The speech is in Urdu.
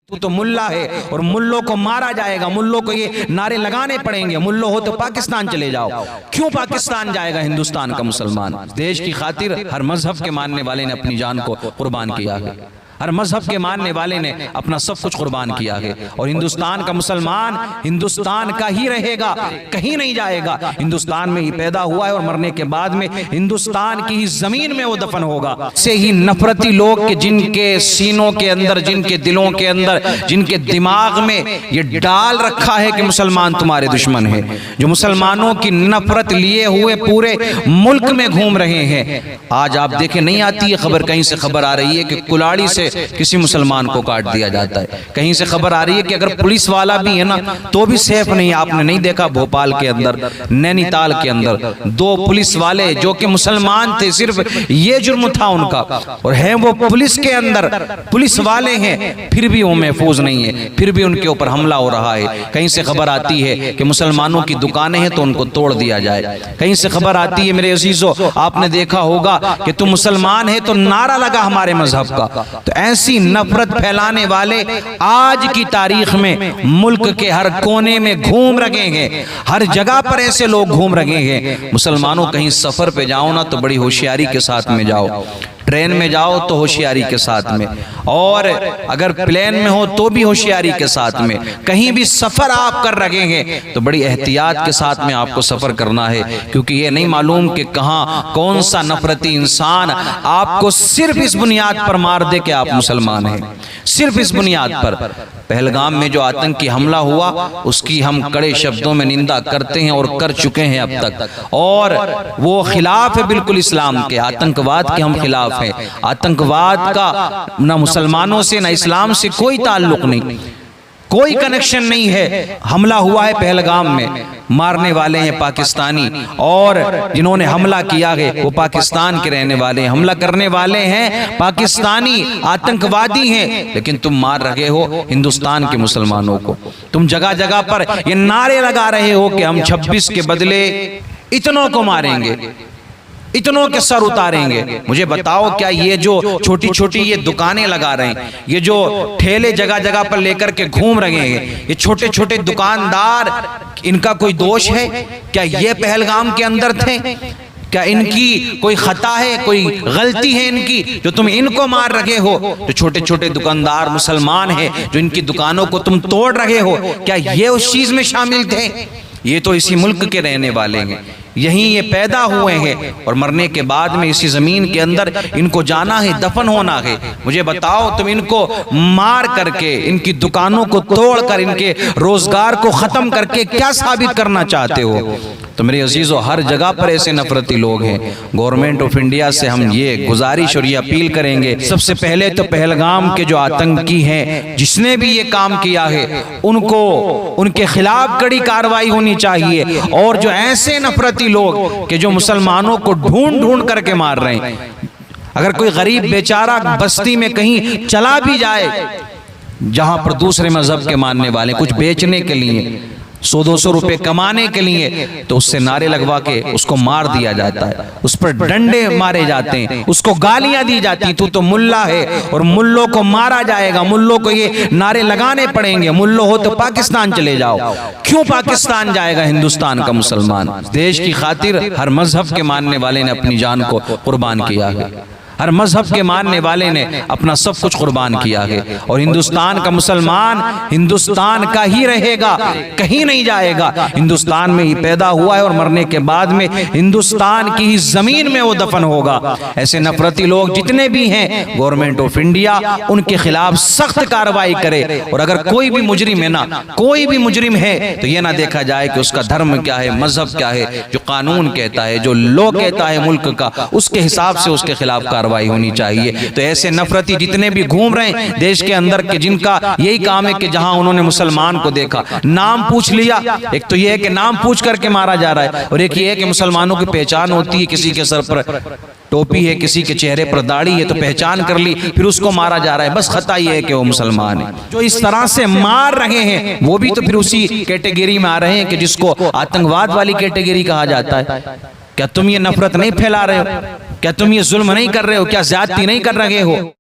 تو ملا ہے اور ملوں کو مارا جائے گا، ملوں کو یہ نعرے لگانے پڑیں گے، ملوں ہو تو پاکستان چلے جاؤ۔ کیوں پاکستان جائے گا ہندوستان کا مسلمان؟ دیش کی خاطر ہر مذہب کے ماننے والے نے اپنی جان کو قربان کیا ہے، ہر مذہب کے ماننے والے نے اپنا سب کچھ قربان کیا ہے، اور ہندوستان کا مسلمان ہندوستان کا ہی رہے گا، کہیں نہیں جائے گا۔ ہندوستان میں ہی پیدا ہوا ہے اور مرنے کے بعد میں ہندوستان کی ہی زمین میں وہ دفن ہوگا۔ سے ہی نفرتی لوگ کہ جن کے سینوں کے اندر، جن کے دلوں کے اندر، جن کے دماغ میں یہ ڈال رکھا ہے کہ مسلمان تمہارے دشمن ہیں، جو مسلمانوں کی نفرت لیے ہوئے پورے ملک میں گھوم رہے ہیں۔ آج آپ دیکھیں، نہیں آتی ہے خبر، کہیں سے خبر آ رہی ہے کہ کلاڑی سے کسی مسلمان کو کاٹ دیا جاتا ہے، کہیں سے خبر آ رہی ہے کہ اگر پولیس والا بھی ہے نا تو بھی سیف نہیں۔ آپ نے نہیں دیکھا بھوپال کے اندر، نینی تال کے اندر 2 پولیس والے جو کہ مسلمان تھے، صرف یہ جرم تھا ان کا، اور ہیں وہ پولیس کے اندر، پولیس والے ہیں، پھر بھی وہ محفوظ نہیں ہے، پھر بھی ان کے اوپر حملہ ہو رہا ہے۔ کہیں سے خبر آتی ہے کہ مسلمانوں کی دکانیں ہیں تو ان کو توڑ دیا جائے، کہیں سے خبر آتی ہے میرے عزیزو، آپ نے دیکھا ہوگا کہ تم مسلمان ہے تو نعرہ لگا ہمارے مذہب کا۔ تو ایسی نفرت پھیلانے والے آج کی تاریخ میں ملک کے ہر کونے میں گھوم رہے ہیں، ہر جگہ پر ایسے لوگ گھوم رہے ہیں۔ مسلمانوں کہیں سفر پہ جاؤ نا تو بڑی ہوشیاری کے ساتھ میں جاؤ، ٹرین میں جاؤ تو ہوشیاری کے ساتھ میں، اور اگر پلین میں ہو تو بھی ہوشیاری کے ساتھ میں، کہیں بھی سفر آپ کر رہے ہیں تو بڑی احتیاط کے ساتھ میں آپ کو سفر کرنا ہے، کیونکہ یہ نہیں معلوم کہ کہاں کون سا نفرتی انسان آپ کو صرف اس بنیاد پر مار دے کہ آپ مسلمان ہیں، صرف اس بنیاد پر۔ پہلگام میں جو آتنکی حملہ ہوا اس کی ہم کڑے شبدوں میں نندا کرتے ہیں اور کر چکے ہیں اب تک، اور وہ خلاف ہے بالکل اسلام کے، آتنکواد کے ہم خلاف ہیں۔ آتنکواد کا نہ مسلمانوں سے نہ اسلام سے کوئی تعلق نہیں، کوئی کنیکشن نہیں ہے۔ حملہ ہوا ہے پہلگام میں، مارنے والے ہیں پاکستانی، اور جنہوں نے حملہ کیا ہے وہ پاکستان کے رہنے والے ہیں، حملہ کرنے والے ہیں پاکستانی، آتنکوادی ہیں، لیکن تم مار رہے ہو ہندوستان کے مسلمانوں کو۔ تم جگہ جگہ پر یہ نعرے لگا رہے ہو کہ ہم 26 کے بدلے اتنوں کو ماریں گے، اتنوں کے سر اتاریں گے۔ مجھے بتاؤ، کیا یہ جو چھوٹی چھوٹی یہ دکانیں لگا رہے ہیں، یہ جو ٹھیلے جگہ جگہ پر لے کر کے گھوم رہے ہیں، یہ چھوٹے چھوٹے دکاندار، ان کا کوئی دوش ہے؟ کیا یہ پہلگام کے اندر تھے؟ کیا ان کی کوئی خطا ہے، کوئی غلطی ہے ان کی جو تم ان کو مار رہے ہو؟ جو چھوٹے چھوٹے دکاندار مسلمان ہیں جو ان کی دکانوں کو تم توڑ رہے ہو، کیا یہ اس چیز میں شامل تھے؟ یہ تو اسی ملک کے رہنے والے ہیں، یہیں یہ پیدا ہوئے ہیں، اور مرنے کے بعد میں اسی زمین کے اندر ان کو جانا ہے، دفن ہونا ہے۔ مجھے بتاؤ، تم ان کو مار کر کے، ان کی دکانوں کو توڑ کر، ان کے روزگار کو ختم کر کے کیا ثابت کرنا چاہتے ہو؟ تو میرے عزیزو، ہر جگہ پر ایسے نفرتی لوگ ہیں۔ گورنمنٹ آف انڈیا سے ہم یہ گزارش اور یہ اپیل کریں گے، سب سے پہلے تو پہلگام کے جو آتنکی ہیں، جس نے بھی یہ کام کیا ہے، ان کو ان کے خلاف کڑی کارروائی ہونی چاہیے، اور جو ایسے نفرتی لوگ کہ جو مسلمانوں کو ڈھونڈ ڈھونڈ کر کے مار رہے ہیں، اگر کوئی غریب بیچارہ بستی میں کہیں چلا بھی جائے جہاں پر دوسرے مذہب کے ماننے والے کچھ بیچنے کے لیے 100-200 روپے کمانے کے لیے، تو اس سے نعرے لگوا کے اس کو مار دیا جاتا ہے، اس پر ڈنڈے مارے جاتے ہیں، اس کو گالیاں دی جاتی ہیں، تو ملا ہے اور ملوں کو مارا جائے گا، ملوں کو یہ نعرے لگانے پڑیں گے، ملوں ہو تو پاکستان چلے جاؤ۔ کیوں پاکستان جائے گا ہندوستان کا مسلمان؟ دیش کی خاطر ہر مذہب کے ماننے والے نے اپنی جان کو قربان کیا ہے، ہر مذہب کے ماننے والے نے اپنا سب کچھ قربان کیا ہے، اور ہندوستان کا مسلمان ہندوستان کا ہی رہے گا، کہیں نہیں جائے گا۔ ہندوستان میں ہی پیدا ہوا ہے اور مرنے کے بعد میں ہندوستان کی ہی زمین میں وہ دفن ہوگا۔ ایسے نفرتی لوگ جتنے بھی ہیں، گورنمنٹ آف انڈیا ان کے خلاف سخت کارروائی کرے، اور اگر کوئی بھی مجرم ہے نا، کوئی بھی مجرم ہے تو یہ نہ دیکھا جائے کہ اس کا دھرم کیا ہے، مذہب کیا ہے، جو قانون کہتا ہے، جو لا کہتا ہے ملک کا، اس کے حساب سے اس کے خلاف کارروائی ہونی چاہیے۔ تو ایسے نفرتی جتنے بھی گھوم رہے ہیں دیش کے اندر کے، جن کا یہی کام ہے کہ جہاں انہوں نے مسلمان کو دیکھا، نام پوچھ لیا، ایک تو یہ ہے کہ نام پوچھ کر کے مارا جا رہا ہے، اور ایک یہ ہے کہ مسلمانوں کی پہچان ہوتی ہے، کسی کے سر پر ٹوپی ہے، کسی کے چہرے پر داڑھی ہے، تو پہچان کر لی، پھر اس کو مارا جا رہا ہے۔ بس خطا یہ ہے کہ وہ مسلمان ہے۔ جو اس طرح سے مار رہے ہیں وہ بھی تو پھر اسی کیٹیگری میں آ رہے ہیں کہ جس کو آتنکواد والی کیٹیگری کہا جاتا ہے۔ کیا تم یہ نفرت نہیں پھیلا رہے ہو؟ کیا تم یہ ظلم نہیں کر رہے ہو؟ کیا زیادتی نہیں کر رہے ہو؟